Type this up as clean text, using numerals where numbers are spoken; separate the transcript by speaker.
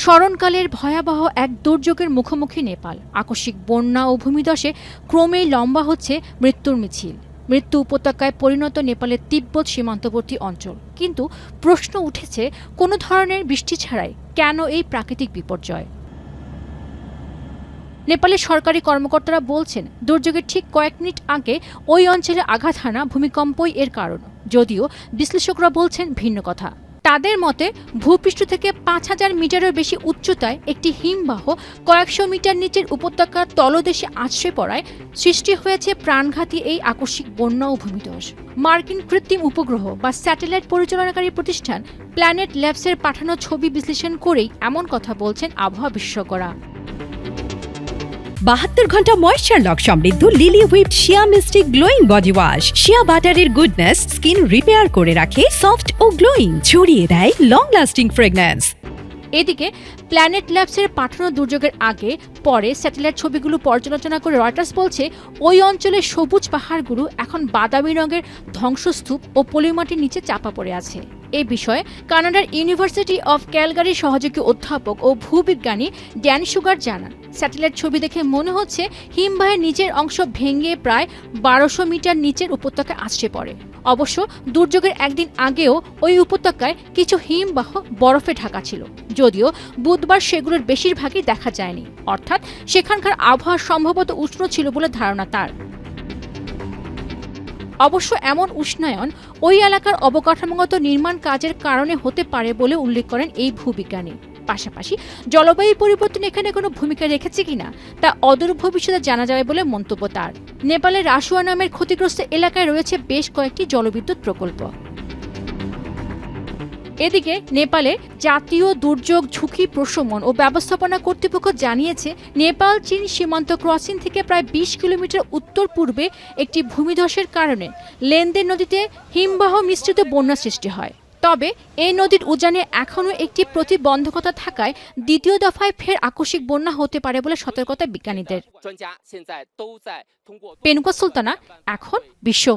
Speaker 1: স্মরণকালের ভয়াবহ এক দুর্যোগের মুখোমুখি নেপাল। আকস্মিক বন্যা ও ভূমিধসে ক্রমেই লম্বা হচ্ছে মৃত্যুর মিছিল। মৃত্যু উপত্যকায় পরিণত নেপালের তিব্বত সীমান্তবর্তী অঞ্চল। কিন্তু প্রশ্ন উঠেছে, কোনো ধরনের বৃষ্টি ছাড়াই কেন এই প্রাকৃতিক বিপর্যয়? নেপালের সরকারি কর্মকর্তারা বলছেন, দুর্যোগের ঠিক কয়েক মিনিট আগে ওই অঞ্চলে আঘাত হানা ভূমিকম্পই এর কারণ, যদিও বিশ্লেষকরা বলছেন ভিন্ন কথা। তাদের মতে, ভূপৃষ্ঠ থেকে ৫,০০০ মিটারের বেশি উচ্চতায় একটি হিমবাহ কয়েকশো মিটার নিচের উপত্যকার তলদেশে আছড়ে পড়ায় সৃষ্টি হয়েছে প্রাণঘাতী এই আকস্মিক বন্যা ও ভূমিধস। মার্কিন কৃত্রিম উপগ্রহ বা স্যাটেলাইট পরিচালনাকারী প্রতিষ্ঠান প্ল্যানেট ল্যাবসের পাঠানো ছবি বিশ্লেষণ করেই এমন কথা বলছেন আবহাওয়া বিশেষজ্ঞরা।
Speaker 2: ৭২ ঘন্টা ময়েশ্চার লক সমৃদ্ধ লিলি হুইপ শিয়া মিস্টিক গ্লোয়িং বডি ওয়াশ। শিয়া বাটারের গুডনেস স্কিন রিপেয়ার করে রাখে সফট ও গ্লোয়িং, ছড়িয়ে দেয় লং লাস্টিং ফ্রেগন্যান্স।
Speaker 1: এদিকে প্ল্যানেট ল্যাবসের পাঠানো দুর্যোগের আগে পরে স্যাটেলাইট ছবিগুলো পর্যালোচনা করে রয়টার্স বলছে, ওই অঞ্চলের সবুজ পাহাড়গুলো এখন বাদামি রঙের ধ্বংসস্তূপ ও পলিমাটির নিচে চাপা পড়ে আছে। এ বিষয়ে কানাডার ইউনিভার্সিটি অফ ক্যালগারির সহযোগী অধ্যাপক ও ভূবিজ্ঞানী ড্যান সুগার জানান, স্যাটেলাইট ছবি দেখে মনে হচ্ছে হিমবাহের নিচের অংশ ভেঙে প্রায় ১২০০ মিটার নিচের উপত্যকায় আছড়ে পড়ে। অবশ্য দুর্যোগের একদিন আগেও ওই উপত্যকায় কিছু হিমবাহ বরফে ঢাকা ছিল, যদিও বুধবার সেগুলোর বেশিরভাগই দেখা যায়নি। অর্থাৎ সেখানকার আবহাওয়া সম্ভবত উষ্ণ ছিল বলে ধারণা তার। অবশ্য এমন উষ্ণায়ন ওই এলাকার অবকাঠামোগত নির্মাণ কাজের কারণে হতে পারে বলে উল্লেখ করেন এই ভূবিজ্ঞানী। পাশাপাশি জলবায়ু পরিবর্তন এখানে কোনো ভূমিকা রেখেছে কিনা তা অদূর ভবিষ্যতে জানা যাবে বলে মন্তব্য তার। নেপালের রাসুয়া নামের ক্ষতিগ্রস্ত এলাকায় রয়েছে বেশ কয়েকটি জলবিদ্যুৎ প্রকল্প। এদিকে নেপালে জাতীয় দুর্যোগ ঝুঁকি প্রশমন ও ব্যবস্থাপনা কর্তৃপক্ষ জানিয়েছে, নেপাল চীন সীমান্ত ক্রসিং থেকে প্রায় ২০ কিলোমিটার উত্তর পূর্বে একটি ভূমিধসের কারণে লেনদেন নদীতে হিমবাহ মিশ্রিত বন্যা সৃষ্টি হয়। তবে এই নদীর উজানে এখনও একটি প্রতিবন্ধকতা থাকায় দ্বিতীয় দফায় ফের আকস্মিক বন্যা হতে পারে বলে সতর্কতা বিজ্ঞানীদের। পেনুকা সুলতানা, এখন বিশ্ব।